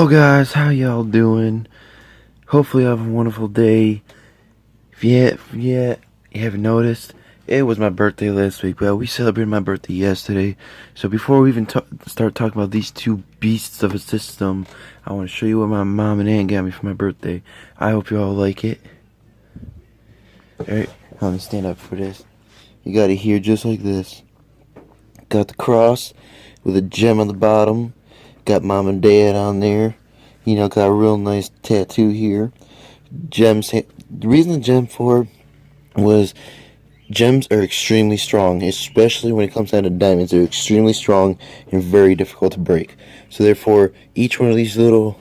Hello guys, how y'all doing? Hopefully you have a wonderful day. If you haven't noticed, it was my birthday last week, but we celebrated my birthday yesterday. So before we even start talking about these two beasts of a system, I want to show you what my mom and aunt got me for my birthday. I hope you all like it. Alright, let me stand up for this. You got it here just like this. Got the cross with a gem on the bottom. Got mom and dad on there. You know, got a real nice tattoo here. Gems. The reason the gem for was gems are extremely strong, especially when it comes down to diamonds. They're extremely strong and very difficult to break. So therefore, each one of these little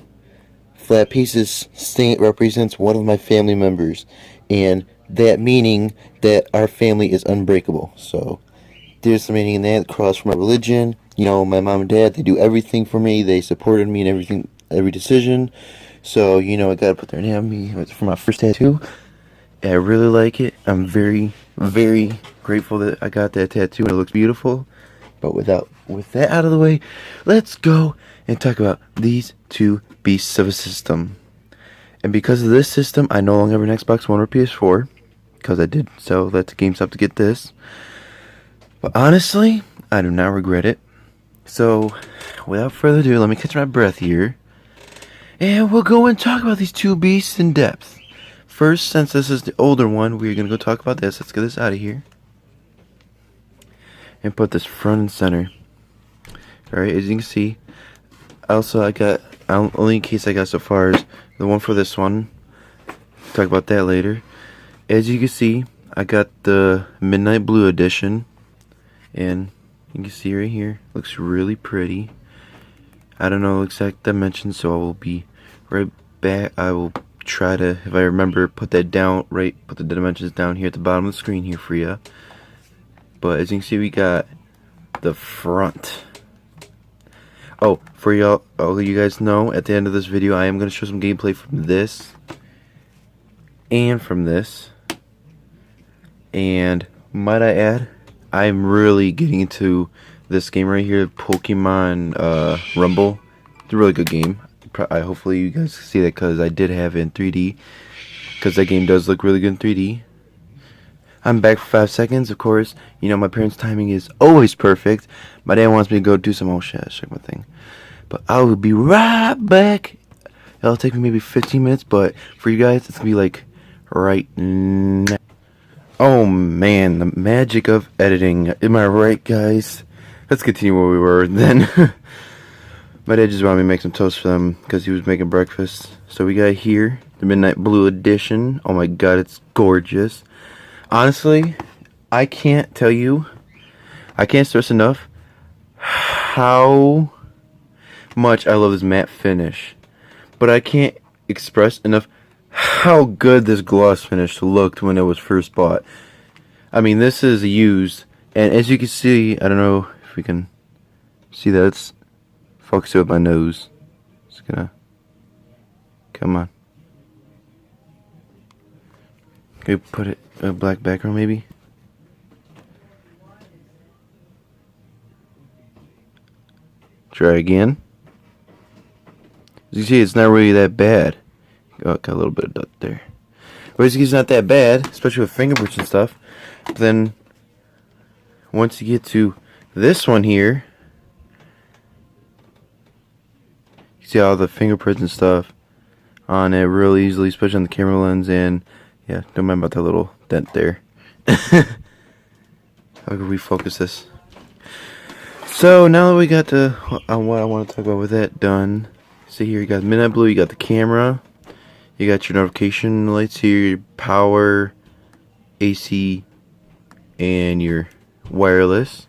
flat pieces represents one of my family members, and that meaning that our family is unbreakable. So there's the meaning in that. Cross for my religion. You know, my mom and dad, they do everything for me. They supported me in everything, every decision. So, you know, I gotta put their name on me. It's for my first tattoo. I really like it. I'm very, very grateful that I got that tattoo and it looks beautiful. But with that out of the way, let's go and talk about these two beasts of a system. And because of this system, I no longer have an Xbox One or PS4, because I did sell that to GameStop to get this. But honestly, I do not regret it. So, without further ado, let me catch my breath here. And we'll go and talk about these two beasts in depth. First, since this is the older one, we're going to go talk about this. Let's get this out of here. And put this front and center. Alright, as you can see. Also, I got, only case I got so far is the one for this one. Talk about that later. As you can see, I got the Midnight Blue edition. And you can see right here, looks really pretty. I don't know exact dimensions, so I will be right back. I will try to, if I remember, put that down, put the dimensions down here at the bottom of the screen here for you. But as you can see, we got the front. Oh, for y'all, all of you guys know, at the end of this video, I am going to show some gameplay from this and from this. And might I add, I'm really getting into this game right here, Pokemon Rumble. It's a really good game. Hopefully you guys see that, because I did have it in 3D, because that game does look really good in 3D. I'm back for 5 seconds, of course. You know, my parents' timing is always perfect. My dad wants me to go do some, oh shit, check my thing. But I will be right back. It'll take me maybe 15 minutes, but for you guys, it's going to be like right now. Oh man, the magic of editing. Am I right, guys? Let's continue where we were then. My dad just wanted me to make some toast for them because he was making breakfast. So we got here the Midnight Blue edition. Oh my god, it's gorgeous. Honestly, I can't tell you, I can't stress enough how much I love this matte finish. But I can't express enough how good this gloss finish looked when it was first bought. I mean, this is used, and as you can see, I don't know if we can see that. It's focused with my nose. It's gonna, come on. Can we put it a black background maybe? Try again. As you see, it's not really that bad. Oh, got a little bit of dust there. But as you can see, it's not that bad, especially with fingerprints and stuff. But then, once you get to this one here, you see all the fingerprints and stuff on it real easily, especially on the camera lens. And yeah, don't mind about that little dent there. How can we focus this? So now that we got the what I want to talk about with that done, see here, you got Midnight Blue, you got the camera. You got your notification lights here, your power, AC, and your wireless.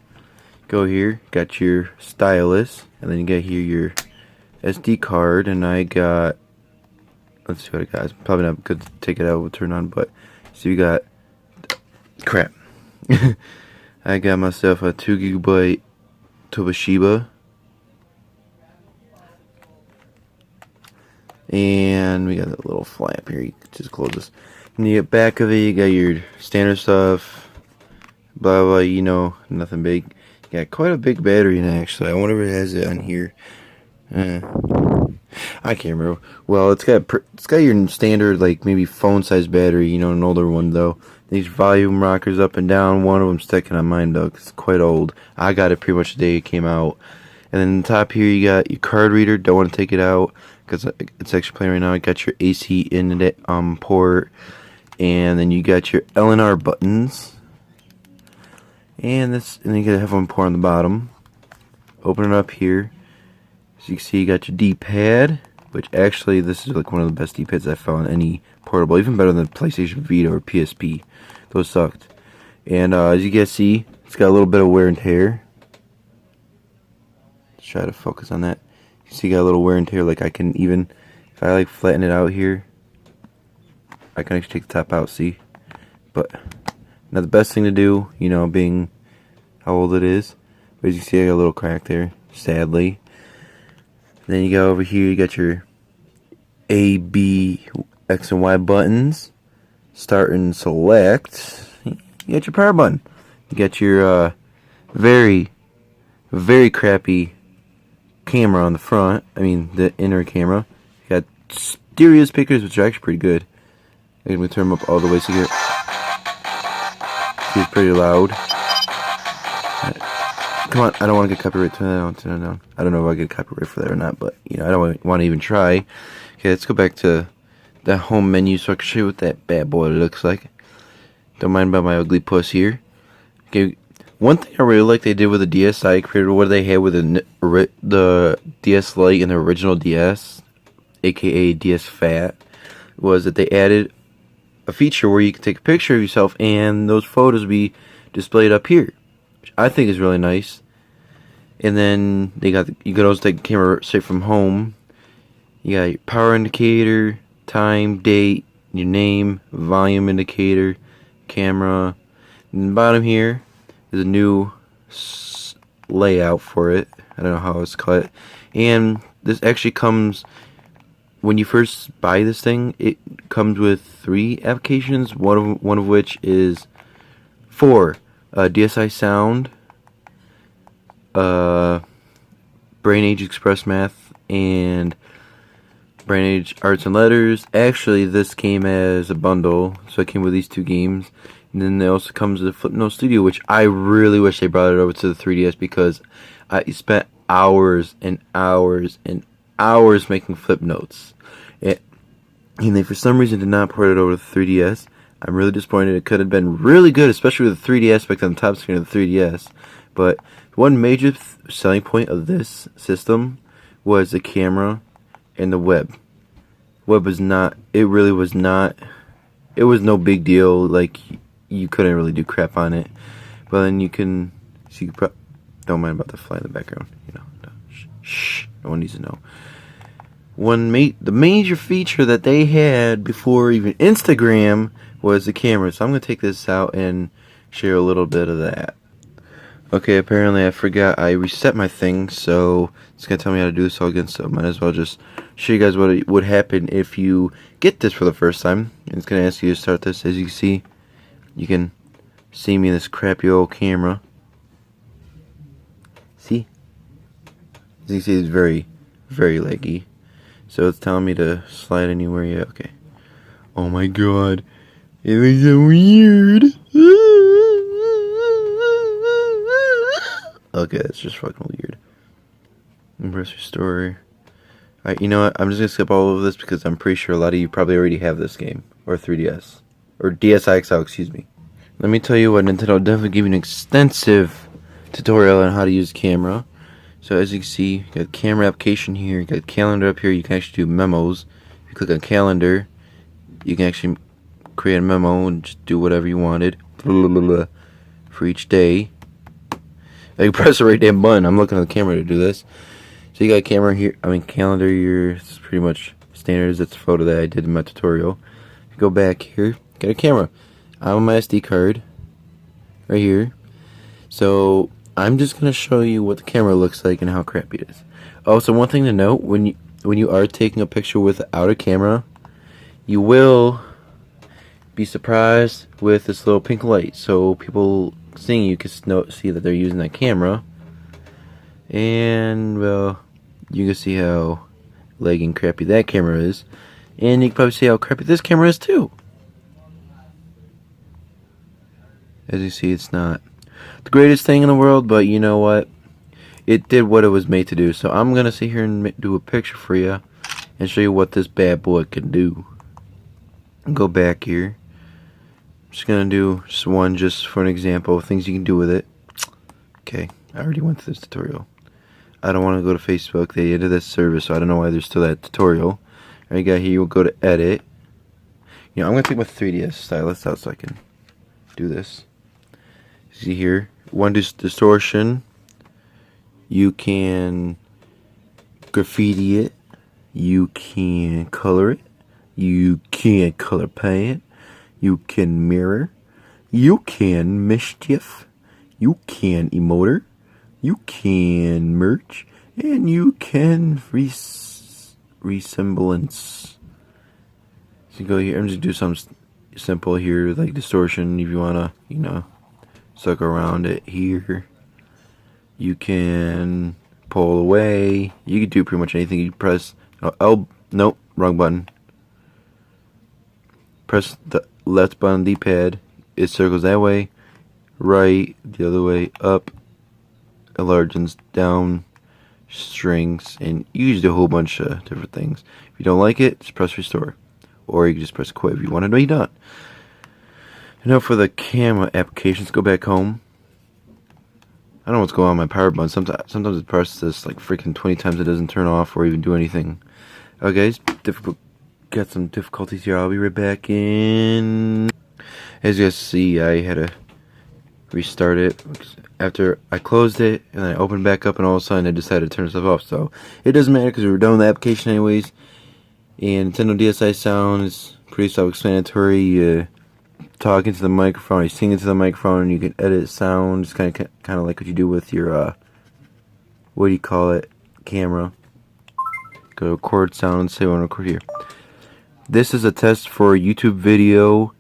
Go here, got your stylus, and then you got here your SD card, and I got, let's see what I got. It's probably not good to take it out and turn on, but so you got, crap. I got myself a 2GB Toshiba. And we got a little flap here. You can just close this. And the back of it, you got your standard stuff. Blah blah. You know, nothing big. You got quite a big battery in it, actually. I wonder if it has it on here. I I can't remember. Well, it's got your standard like maybe phone size battery, you know, an older one though. These volume rockers up and down. One of them sticking on mine though, 'cause it's quite old. I got it pretty much the day it came out. And then on top here you got your card reader. Don't want to take it out because it's actually playing right now. You got your AC in it port, and then you got your LNR buttons, and then you got a headphone port on the bottom. Open it up here. As you can see, you got your D-pad, which actually this is like one of the best D-pads I've found any portable, even better than PlayStation Vita or PSP. Those sucked. And as you guys see, it's got a little bit of wear and tear. Let's try to focus on that. You see, got a little wear and tear. Like I can even, if I like flatten it out here, I can actually take the top out. See, but now the best thing to do, you know, being how old it is. But as you see, I got a little crack there, sadly. Then you go over here, you got your A, B, X, and Y buttons. Start and select. You got your power button. You got your very, very crappy camera on the front. I mean, the inner camera. You got stereo speakers, which are actually pretty good. I'm going to turn them up all the way so you it's pretty loud. Come on, I don't want to get copyright. Turn it down. I don't know if I get copyright for that or not, but you know, I don't want to even try. Okay, let's go back to the home menu so I can show you what that bad boy looks like. Don't mind about my ugly puss here. Okay, one thing I really like they did with the DSi created what they had with the DS Lite and the original DS, aka DS Fat, was that they added a feature where you can take a picture of yourself and those photos will be displayed up here, which I think is really nice. And then you can also take a camera straight from home. You got your power indicator, time, date, your name, volume indicator, camera. And the bottom here is a new layout for it. I don't know how it's cut. And this actually comes, when you first buy this thing, it comes with 3 applications. One of which is for DSi Sound, BrainAge Express Math, and BrainAge Arts and Letters. Actually, this came as a bundle, so it came with these 2 games. And then it also comes with Flipnote Studio, which I really wish they brought it over to the 3DS because I spent hours and hours and hours making Flipnotes. And they for some reason did not port it over to the 3DS. I'm really disappointed. It could have been really good, especially with the 3D aspect on the top screen of the 3DS. But one major selling point of this system was the camera and the web. Web was not, it really was not, it was no big deal. Like, you couldn't really do crap on it. But then you can, see, don't mind about the fly in the background. You know, shh, no one needs to know. The major feature that they had before even Instagram was the camera. So I'm going to take this out and share a little bit of that. Okay, apparently I forgot I reset my thing, so it's going to tell me how to do this all again, so I might as well just show you guys what would happen if you get this for the first time. And it's going to ask you to start this. As you can see, you can see me in this crappy old camera. See? As you can see, it's very, very laggy. So it's telling me to slide anywhere. Yeah, okay. Oh my god. It looks so weird. Okay, that's just fucking weird. Press restore. Alright, you know what? I'm just gonna skip all of this because I'm pretty sure a lot of you probably already have this game. Or 3DS. Or Dsi XL, excuse me. Let me tell you what, Nintendo definitely gave you an extensive tutorial on how to use camera. So as you can see, you got camera application here, you got calendar up here, you can actually do memos. If you click on calendar, you can actually create a memo and just do whatever you wanted for each day. You press the right damn button. I'm looking at the camera to do this. So you got camera here, calendar here, it's pretty much standard. That's a photo that I did in my tutorial. You go back here, got a camera. I'm on my SD card, right here. So I'm just gonna show you what the camera looks like and how crappy it is. Also, one thing to note, when you are taking a picture without a camera, you will be surprised with this little pink light. So people seeing you can see that they're using that camera, and well, you can see how it laggy and crappy that camera is. And you can probably see how crappy this camera is too. As you see, it's not the greatest thing in the world, but you know what? It did what it was made to do. So I'm going to sit here and do a picture for you and show you what this bad boy can do. Go back here. I'm just going to do just one just for an example of things you can do with it. Okay, I already went through this tutorial. I don't want to go to Facebook. They ended this service, so I don't know why there's still that tutorial. All you got here, you'll go to edit. You know, I'm going to take my 3DS stylus out so I can do this. See here, one distortion. You can graffiti it. You can color it. You can color paint. You can mirror. You can mischief. You can emoter. You can merge. And you can resemblance. So you go here. I'm just do something simple here, like distortion. If you wanna, you know, suck around it here. You can pull away. You can do pretty much anything. You press nope, wrong button. Press the left button on the D-pad. It circles that way. Right, the other way, up, enlarges, down, strings, and you can do a whole bunch of different things. If you don't like it, just press restore. Or you can just press quit if you want to be done. And now for the camera applications, go back home. I don't know what's going on with my power button. Sometimes it presses this like freaking 20 times, it doesn't turn off or even do anything. Okay, guys, got some difficulties here. I'll be right back in. As you guys see, I had to restart it after I closed it, and then I opened back up, and all of a sudden I decided to turn stuff off. So it doesn't matter because we were done with the application anyways. And Nintendo DSi sound is pretty self-explanatory. Talking to the microphone, you're singing to the microphone, and you can edit sound. It's kind of like what you do with your what do you call it, camera. Go to record sound. Say I want to record here. This is a test for YouTube video.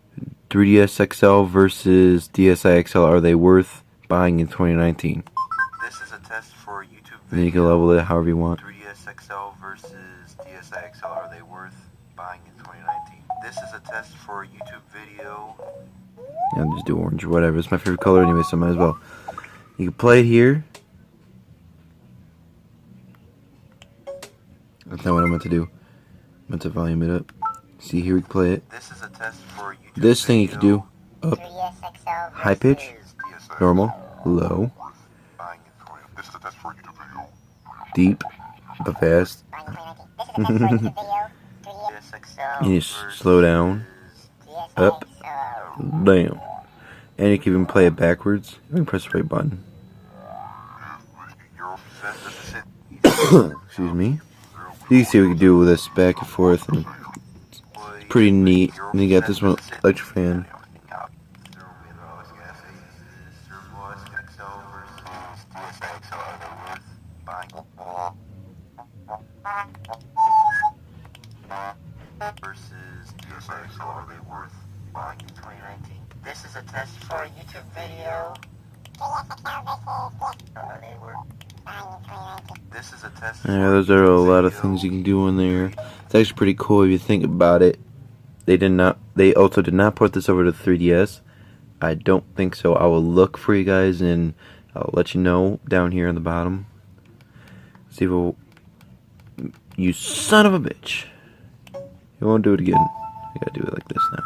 3DS XL versus Dsi XL. Are they worth buying in 2019? This is a test for YouTube video. Then you can level it however you want. 3DS XL versus Dsi XL. Are they worth buying in 2019? This is a test for YouTube video. Yeah, I'll just do orange or whatever. It's my favorite color anyway, so I might as well. You can play it here. That's not what I meant to do. I meant to volume it up. See, here we can play it. This is a test for YouTube. This thing you can do up, high pitch, normal, low, deep, but fast. You just slow down, up, down, and you can even play it backwards. You can press the right button. Excuse me. You can see what we can do with this back and forth, and it's pretty neat. And you got this one electric fan. This is a test for a YouTube video. This is a test. Yeah, those are a lot of things you can do in there. It's actually pretty cool if you think about it. They also did not port this over to 3DS. I don't think so. I will look for you guys and I'll let you know down here on the bottom. See if we'll, you son of a bitch. You won't do it again. I gotta do it like this now.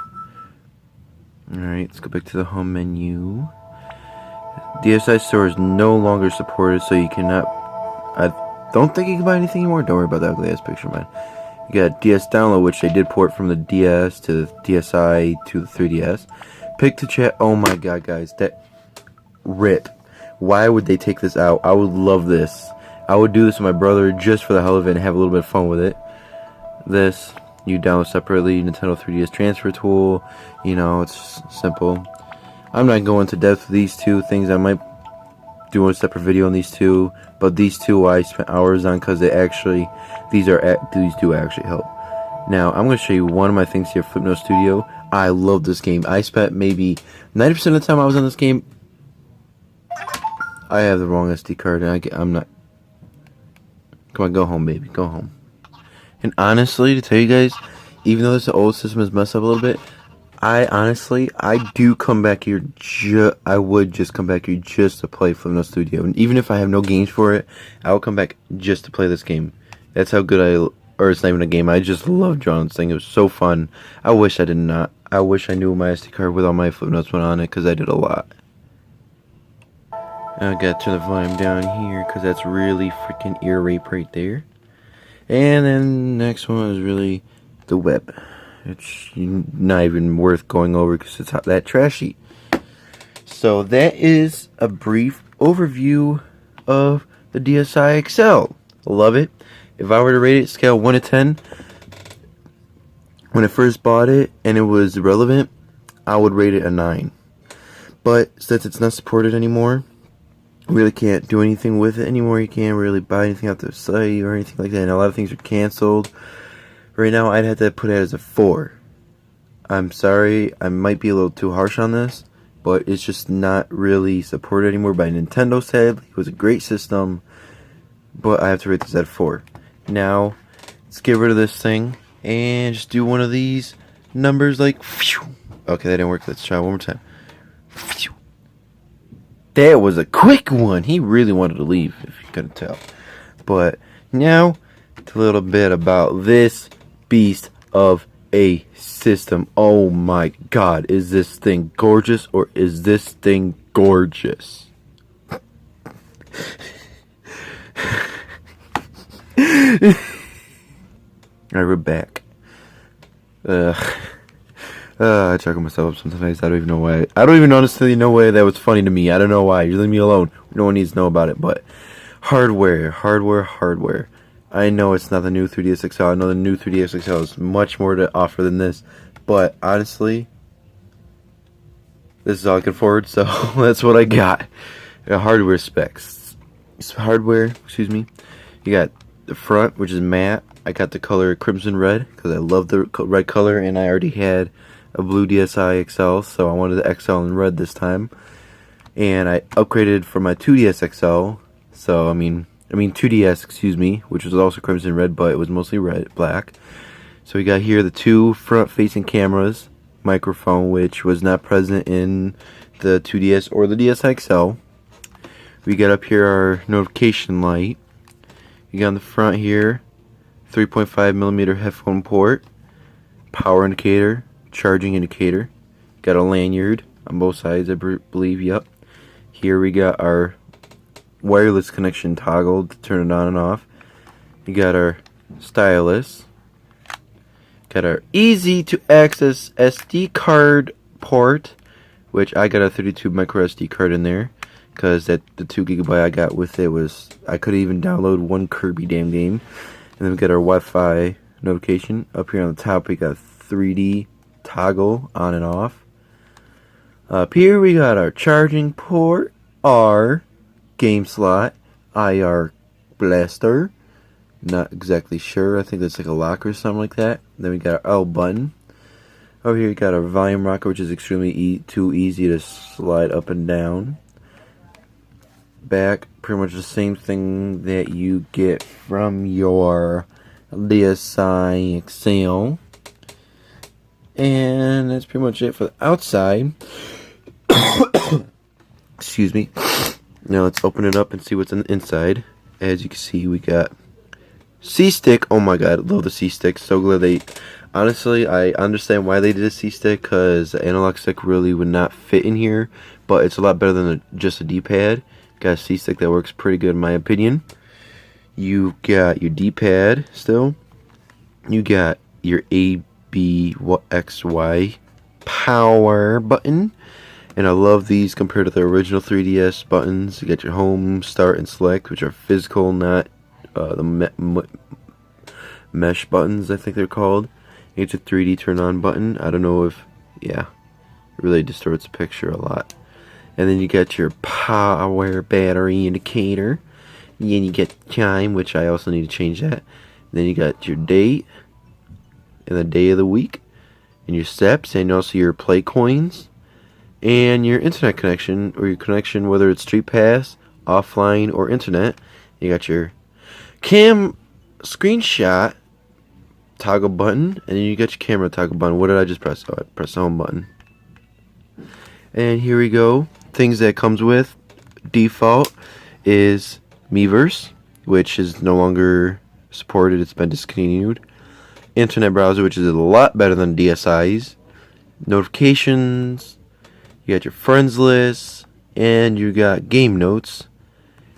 Alright, let's go back to the home menu. DSi Store is no longer supported, so you cannot. I don't think you can buy anything anymore. Don't worry about that ugly ass picture, man. You got DS Download, which they did port from the DS to the DSi to the 3DS. Pick to chat. Oh my god, guys. That. Rip. Why would they take this out? I would love this. I would do this with my brother just for the hell of it and have a little bit of fun with it. This. You download separately. Nintendo 3DS transfer tool. You know, it's simple. I'm not going into depth with these two things. I might do a separate video on these two, but these two I spent hours on because they actually, these do actually help. Now I'm going to show you one of my things here, Flipnote Studio. I love this game. I spent maybe 90% of the time I was on this game. I have the wrong SD card, and I'm not. Come on, go home, baby, go home. And honestly, to tell you guys, even though this old system is messed up a little bit, I do come back here. I would just come back here just to play Flipnote Studio, and even if I have no games for it, I will come back just to play this game. That's how good or it's not even a game. I just love drawing this thing. It was so fun. I wish I did not. I wish I knew my SD card with all my Flipnotes went on it, because I did a lot. I gotta turn the volume down here because that's really freaking ear rape right there. And then next one is really the web. It's not even worth going over because it's that trashy. So that is a brief overview of the Dsi XL. Love it. If I were to rate it scale 1 to 10, when I first bought it and it was relevant, I would rate it a 9. But since it's not supported anymore, really can't do anything with it anymore. You can't really buy anything off the site or anything like that, and a lot of things are canceled. Right now I'd have to put it as a 4. I'm sorry, I might be a little too harsh on this, but it's just not really supported anymore by Nintendo, sadly. It was a great system, but I have to rate this at a 4. Now let's get rid of this thing and just do one of these numbers like phew. Okay, that didn't work. Let's try one more time. Phew. That was a quick one. He really wanted to leave, if you couldn't tell. But now, a little bit about this beast of a system. Oh my god, is this thing gorgeous or is this thing gorgeous? Alright, we're back. I chuckle myself up sometimes. I don't even know why. I don't even honestly know why that was funny to me. I don't know why. You leave me alone. No one needs to know about it. But hardware. I know it's not the new 3DS XL. I know the new 3DS XL is much more to offer than this. But honestly, this is all I can afford. So that's what I got. Hardware specs. Excuse me. You got the front, which is matte. I got the color Crimson Red because I love the red color, and I already had a blue Dsi XL, so I wanted the XL in red this time. And I upgraded for my 2DS XL, so I mean 2DS, excuse me, which was also Crimson Red, but it was mostly black. So we got here the two front-facing cameras, microphone, which was not present in the 2DS or the Dsi XL. We got up here our notification light. You got on the front here 3.5mm headphone port, power indicator, charging indicator. Got a lanyard on both sides, I believe. Yep. Here we got our wireless connection toggle to turn it on and off. You got our stylus. Got our easy to access SD card port, which I got a 32 micro SD card in there because the 2GB I got with it was I could even download one Kirby damn game. And then we got our Wi-Fi notification. Up here on the top we got 3D toggle on and off. Up here we got our charging port, our game slot, IR blaster. Not exactly sure. I think that's like a lock or something like that. Then we got our L button. Over here we got our volume rocker, which is extremely too easy to slide up and down. Back, pretty much the same thing that you get from your Dsi XL. And that's pretty much it for the outside. Excuse me. Now let's open it up and see what's on the inside. As you can see, we got C-stick. Oh my god, I love the C-stick. So glad they... Honestly, I understand why they did a C-stick, because the analog stick really would not fit in here. But it's a lot better than just a D-pad. Got a C-stick that works pretty good in my opinion. You got your D-pad still. You got your A, B, X, Y power button. And I love these compared to the original 3DS buttons. You got your home, start, and select, which are physical, not the mesh buttons, I think they're called. It's a 3D turn on button. I don't know if, yeah, it really distorts the picture a lot. And then you got your power battery indicator. And then you get time, which I also need to change that. And then you got your date and the day of the week, and your steps, and also your play coins, and your internet connection, or your connection, whether it's Street Pass, offline, or internet. You got your cam screenshot toggle button, and then you got your camera toggle button. What did I just press? Oh, I pressed the home button. And here we go. Things that comes with default is Miiverse, which is no longer supported. It's been discontinued. Internet browser, which is a lot better than DSI's. Notifications. You got your friends list, and you got game notes.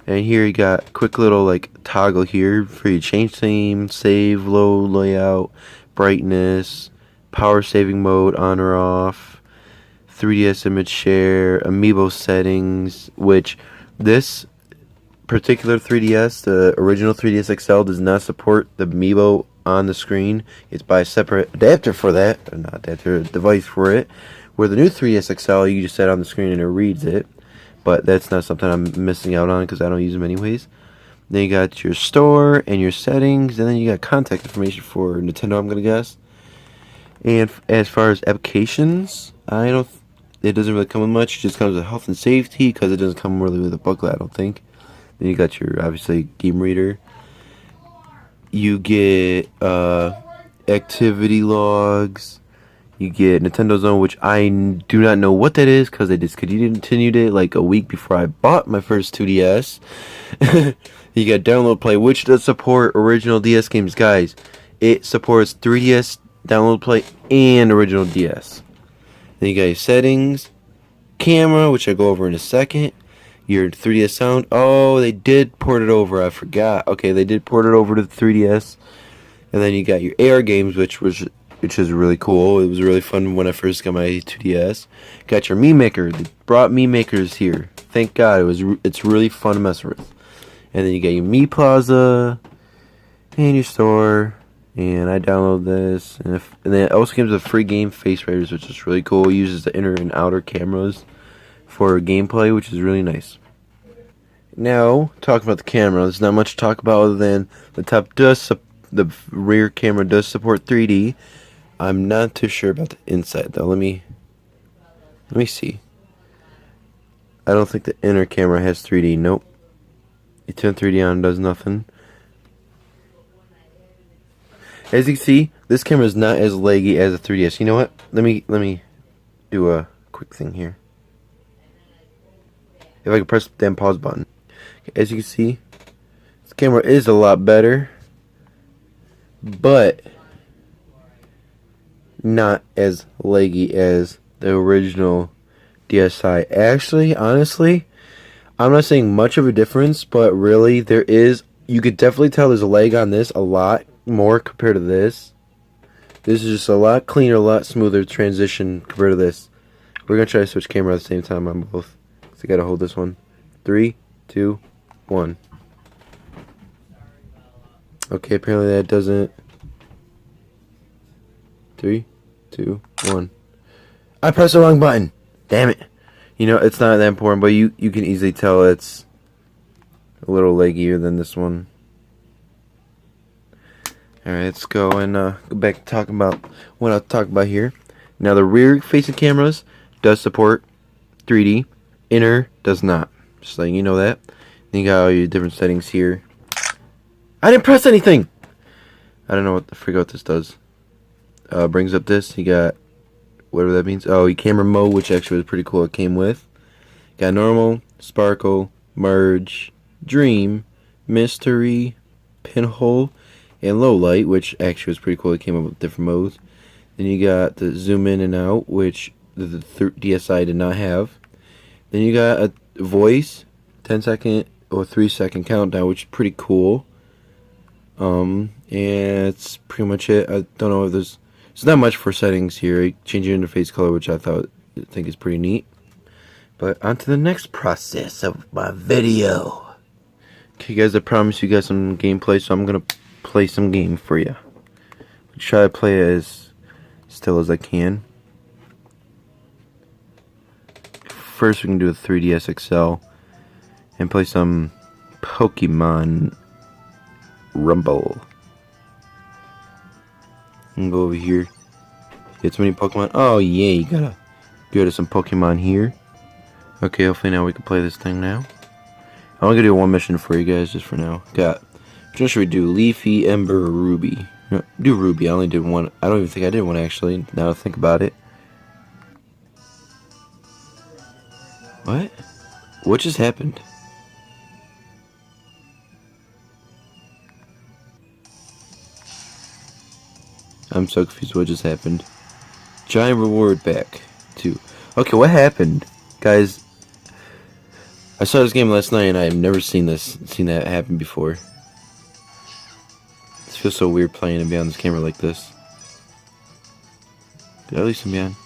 And here you got quick little like toggle here for you to change theme, save, load, layout, brightness, power saving mode on or off, 3DS image share, amiibo settings, which this particular 3DS, the original 3DS XL, does not support the amiibo on the screen. It's by a separate adapter for that, or not adapter, device for it. Where the new 3DS XL, you just set it on the screen and it reads it. But that's not something I'm missing out on because I don't use them anyways. Then you got your store and your settings, and then you got contact information for Nintendo, I'm gonna guess. And as far as applications, it doesn't really come with much. It just comes with health and safety because it doesn't come really with a booklet, I don't think. Then you got your obviously game reader. You get activity logs. You get Nintendo Zone, which I do not know what that is because they discontinued it like a week before I bought my first 2DS. You got Download Play, which does support original DS games, guys. It supports 3DS Download Play and original DS. Then you got your settings, camera, which I'll go over in a second. Your 3DS sound. Oh, they did port it over. I forgot. Okay, they did port it over to the 3DS. And then you got your AR games, which is really cool. It was really fun when I first got my 2DS. Got your Mii Maker. They brought Mii Makers here. Thank God. It's really fun to mess with. And then you got your Mii Plaza and your store. And I download this. And then it also comes with a free game, Face Raiders, which is really cool. It uses the inner and outer cameras for gameplay, which is really nice. Now, talking about the camera, there's not much to talk about other than the rear camera does support 3D. I'm not too sure about the inside though. Let me see. I don't think the inner camera has 3D. Nope. You turn 3D on, does nothing. As you can see, this camera is not as laggy as a 3DS. You know what? Let me do a quick thing here. If I can press the damn pause button. As you can see, this camera is a lot better, but not as laggy as the original DSi. Actually, honestly, I'm not saying much of a difference, but really there is. You could definitely tell there's a lag on this a lot more compared to this. This is just a lot cleaner, a lot smoother transition compared to this. We're gonna try to switch camera at the same time on both. So I gotta hold this one. 3, 2, 1. Okay, apparently that doesn't. 3, 2, 1. I pressed the wrong button. Damn it. You know, it's not that important, but you can easily tell it's a little leggier than this one. Alright, let's go and go back to talking about what I'll talk about here. Now, the rear facing cameras does support 3D. Inner does not. Just letting you know that. Then you got all your different settings here. I didn't press anything! I don't know what the freak out this does. Brings up this. You got whatever that means. Oh, your camera mode, which actually was pretty cool. It came with. Got normal, sparkle, merge, dream, mystery, pinhole, and low light, which actually was pretty cool. It came up with different modes. Then you got the zoom in and out, which the DSi did not have. Then you got a voice, 10-second or 3-second countdown, which is pretty cool. And it's pretty much it. I don't know if there's not much for settings here. Change your interface color, which I think is pretty neat. But on to the next process of my video. Okay, guys, I promised you guys some gameplay, so I'm gonna play some game for you. Try to play it as still as I can. First, we can do a 3DS XL and play some Pokemon Rumble. And go over here. Get so many Pokemon. Oh yeah, you gotta go to some Pokemon here. Okay, hopefully now we can play this thing now. I'm gonna do one mission for you guys just for now. What should we do? Leafy, Ember, or Ruby? Do Ruby. I only did one. I don't even think I did one actually. Now I think about it. What? What just happened? I'm so confused. What just happened? Giant reward back. 2. Okay, what happened, guys? I saw this game last night and I've never seen that happen before. It feels so weird playing and be on this camera like this. Did I leave some behind?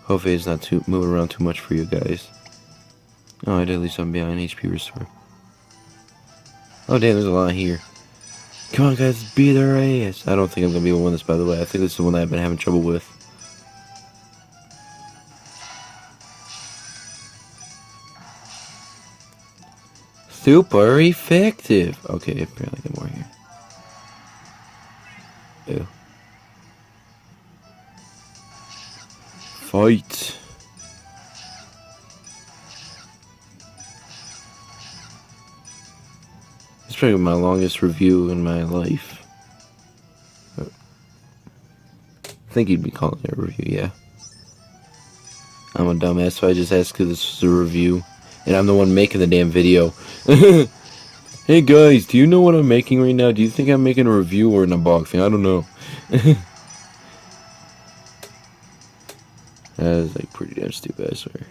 Hopefully it's not too moving around too much for you guys. Oh, I did leave some behind. HP restore. Oh damn, there's a lot here. Come on guys, beat their ass. I don't think I'm gonna be able to win this, by the way. I think this is the one that I've been having trouble with. Super effective. Okay, apparently I get more here. Ew. Fight. It's probably my longest review in my life. I think you'd be calling it a review, yeah. I'm a dumbass, so I just asked because this was a review. And I'm the one making the damn video. Hey guys, do you know what I'm making right now? Do you think I'm making a review or an unboxing? I don't know. That is like pretty damn stupid, I swear.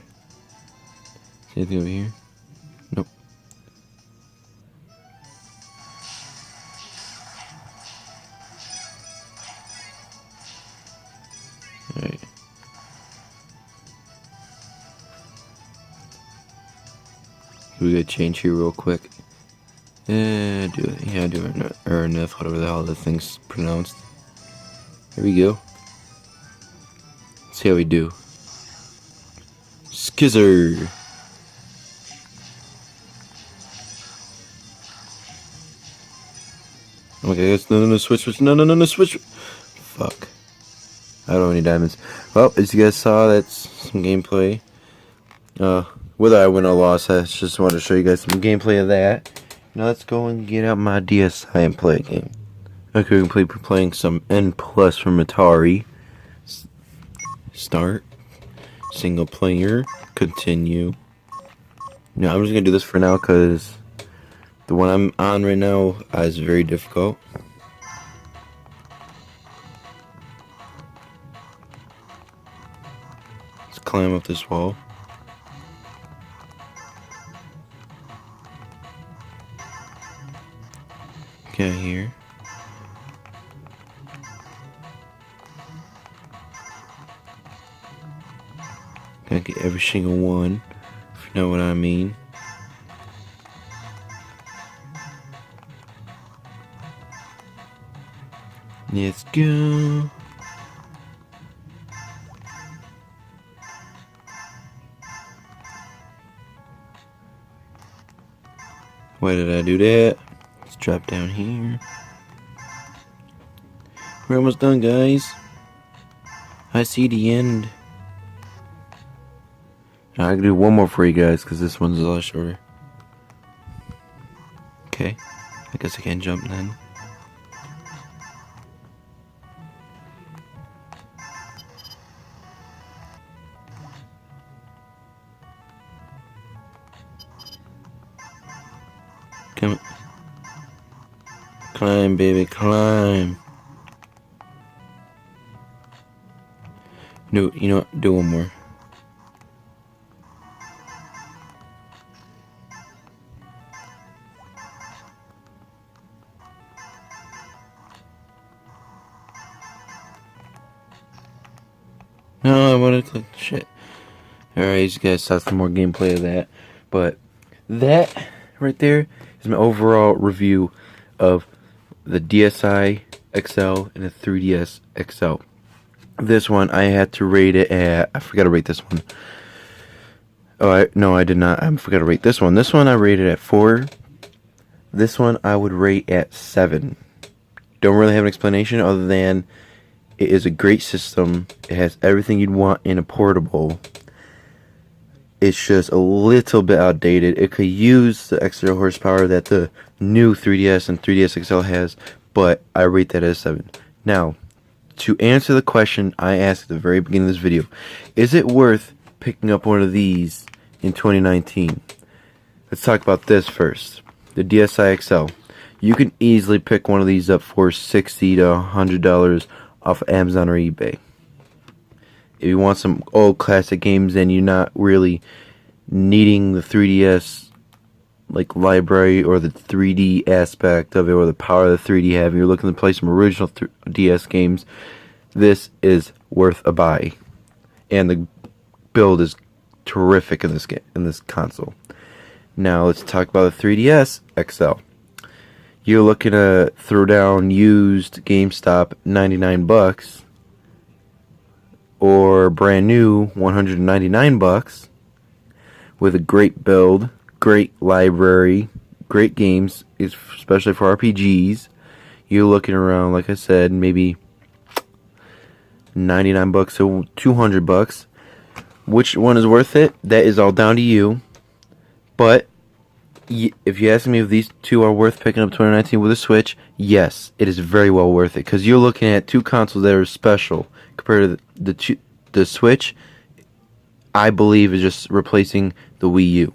Is anything over here? Nope. Alright. We gotta change here real quick. Do enough, whatever the hell the thing's pronounced. Here we go. Let's see how we do. Skizzer. Oh my god, no, switch, no, switch. Fuck. I don't have any diamonds. Well, as you guys saw, that's some gameplay. Whether I win or lost, I just wanted to show you guys some gameplay of that. Now let's go and get out my DSi and play a game. Okay, we're playing some N Plus from Atari. Start. Single player. Continue. Now I'm just gonna do this for now because the one I'm on right now is very difficult. Let's climb up this wall. Get here. Gotta get every single one, if you know what I mean. Let's go. Why did I do that? Let's drop down here. We're almost done, guys. I see the end. I can do one more for you guys because this one's a lot shorter. Okay, I guess I can't jump then. Come on. Climb, baby, climb. No, you know what? Do one more. No, I want to click shit. Alright, you guys saw some more gameplay of that. But that right there is my overall review of the Dsi XL and the 3DS XL. This one, I had to rate it at... I forgot to rate this one. No, I did not. I forgot to rate this one. This one I rated at 4. This one I would rate at 7. Don't really have an explanation other than it is a great system. It has everything you'd want in a portable. it's just a little bit outdated. It could use the extra horsepower that the new 3DS and 3DS XL has, but I rate that as 7. Now, to answer the question I asked at the very beginning of this video, is it worth picking up one of these in 2019? Let's talk about this first. The Dsi XL. You can easily pick one of these up for $60 to $100 off Amazon or eBay. If you want some old classic games and you're not really needing the 3DS like library or the 3D aspect of it or the power of the 3D have, you're looking to play some original DS games, this is worth a buy. And the build is terrific in this console. Now let's talk about the 3DS XL. You're looking to throw down used GameStop $99 or brand new $199 with a great build, great library, great games, especially for RPGs. You're looking around, like I said, maybe $99 to $200. Which one is worth it? That is all down to you. But if you ask me if these two are worth picking up 2019 with a Switch, yes, it is very well worth it, because you're looking at two consoles that are special compared to the Switch. I believe is just replacing the Wii U,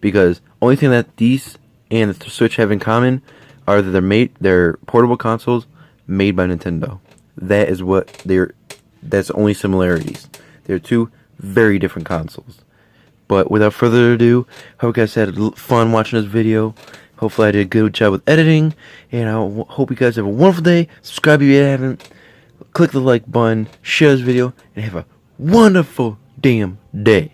because only thing that these and the Switch have in common are that they're portable consoles made by Nintendo. That is what that's the only similarities. They're two very different consoles. But without further ado, hope you guys had fun watching this video. Hopefully I did a good job with editing. And I hope you guys have a wonderful day. Subscribe if you haven't. Click the like button. Share this video. And have a wonderful damn day.